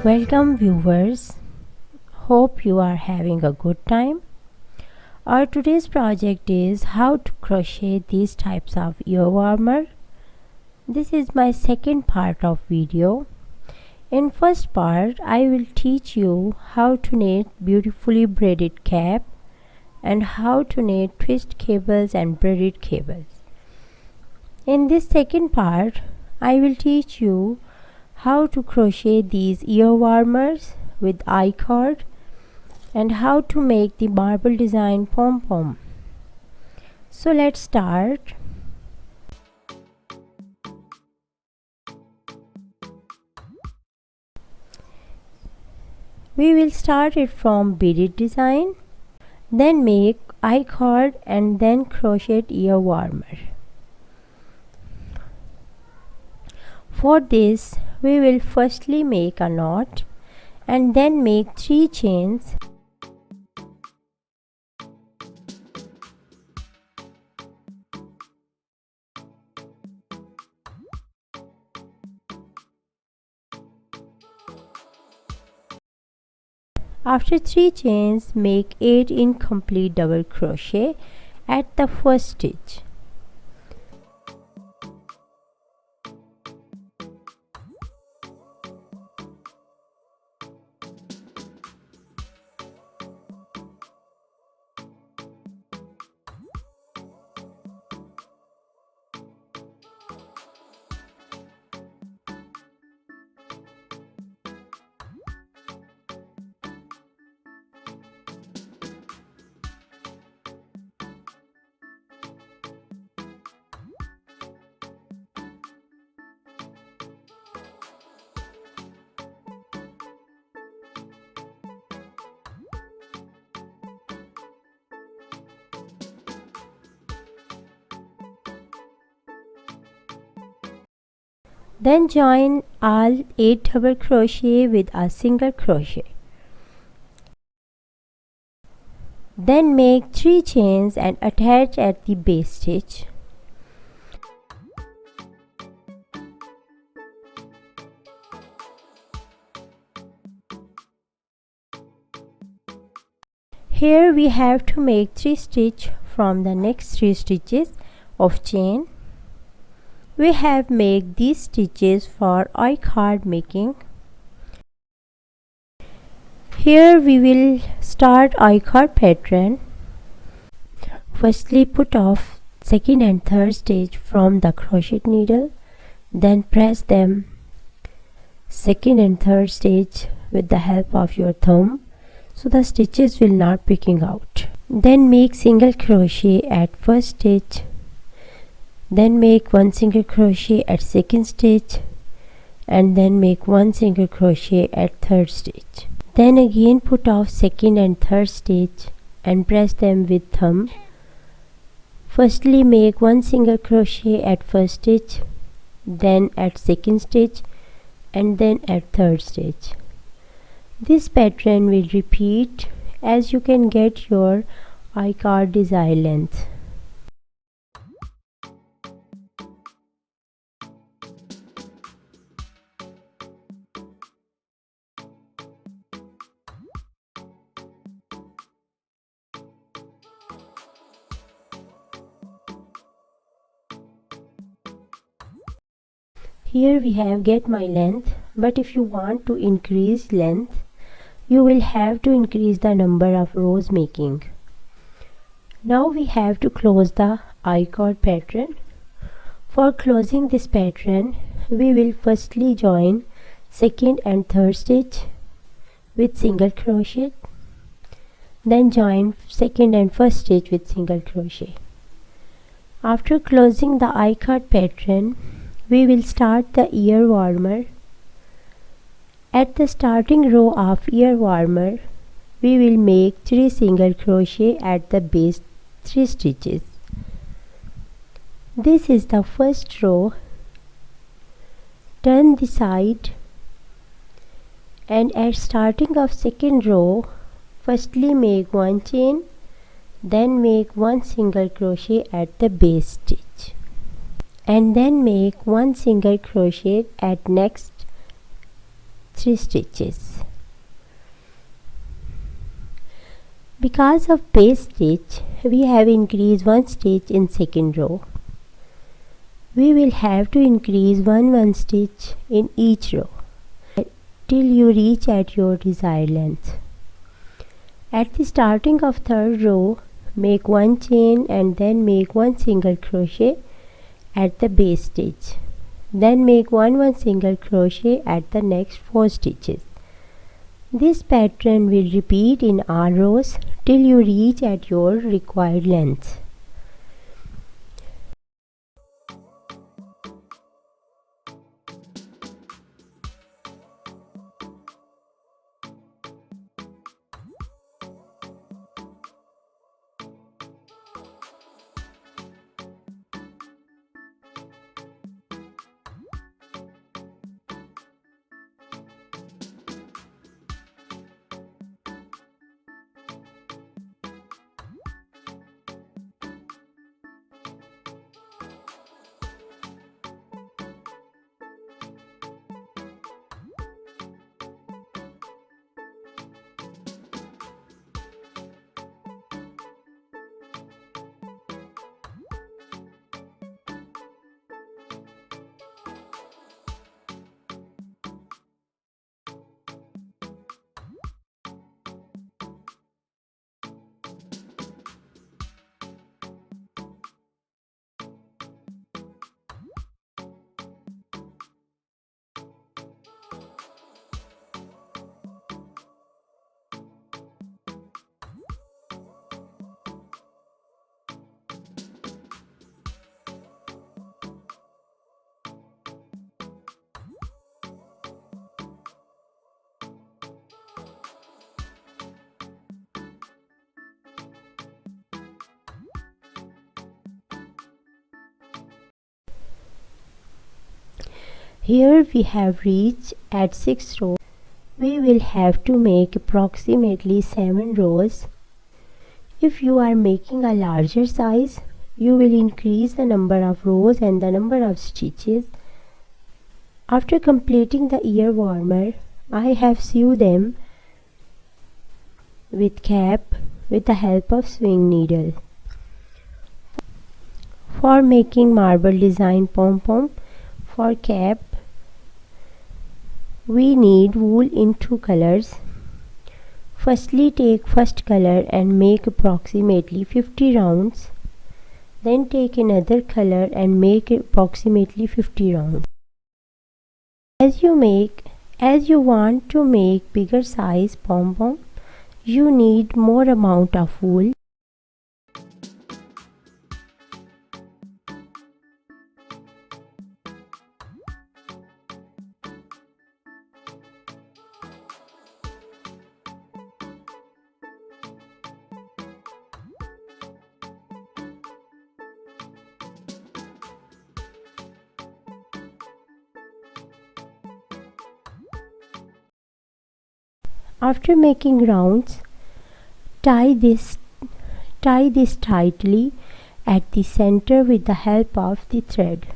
Welcome viewers, hope you are having a good time. Our today's project is how to crochet these types of ear warmer. This is my second part of video. In first part I will teach you how to knit beautifully braided cap and how to knit twist cables and braided cables. In this second part I will teach you how to crochet these ear warmers with I-cord and how to make the marble design pom-pom. So let's start. We will start it from beaded design, then make I-cord and then crochet ear warmer. For this we will firstly make a knot and then make 3 chains. After 3 chains, make 8 incomplete double crochet at the first stitch. Then join all 8 double crochet with a single crochet. Then make 3 chains and attach at the base stitch. Here we have to make 3 stitches from the next 3 stitches of chain. We have made these stitches for I-cord making. Here we will start I-cord pattern. Firstly put off second and third stitch from the crochet needle, then press them second and third stitch with the help of your thumb so the stitches will not picking out. Then make single crochet at first stitch. Then make 1 single crochet at second stitch and then make 1 single crochet at third stitch. Then again put off second and third stitch and press them with thumb. Firstly make 1 single crochet at first stitch, then at second stitch and then at third stitch. This pattern will repeat as you can get your I-cord desired length. Here we have get my length, but if you want to increase length, you will have to increase the number of rows making. Now we have to close the I-cord pattern. For closing this pattern, we will firstly join second and third stitch with single crochet, then join second and first stitch with single crochet. After closing the I-cord pattern, we will start the ear warmer. At the starting row of ear warmer, we will make 3 single crochet at the base 3 stitches. This is the first row. Turn the side and at starting of second row, firstly make 1 chain, then make 1 single crochet at the base stitch and then make 1 single crochet at next 3 stitches. Because of base stitch, we have increased 1 stitch in second row. We will have to increase 1 stitch in each row till you reach at your desired length. At the starting of third row, make 1 chain and then make 1 single crochet at the base stitch. Then make 1 single crochet at the next 4 stitches. This pattern will repeat in all rows till you reach at your required length. Here we have reached at 6th row. We will have to make approximately 7 rows. If you are making a larger size, you will increase the number of rows and the number of stitches. After completing the ear warmer, I have sewn them with cap with the help of sewing needle. For making marble design pom-pom for cap, we need wool in 2 colors. Firstly, take first color and make approximately 50 rounds. Then take another color and make approximately 50 rounds. As you want to make bigger size pom-pom, you need more amount of wool. After making rounds, tie this tightly at the center with the help of the thread.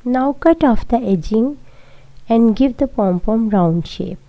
Now cut off the edging and give the pom-pom round shape.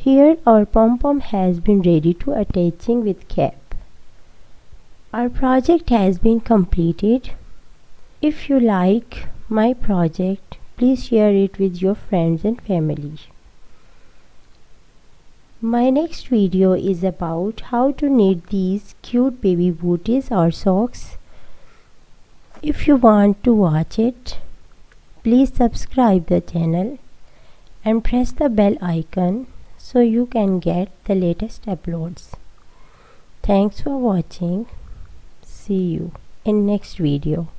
Here our pom-pom has been ready to attaching with cap. Our project has been completed. If you like my project, please share it with your friends and family. My next video is about how to knit these cute baby booties or socks. If you want to watch it, please subscribe the channel and press the bell icon so you can get the latest uploads. Thanks for watching. See you in next video.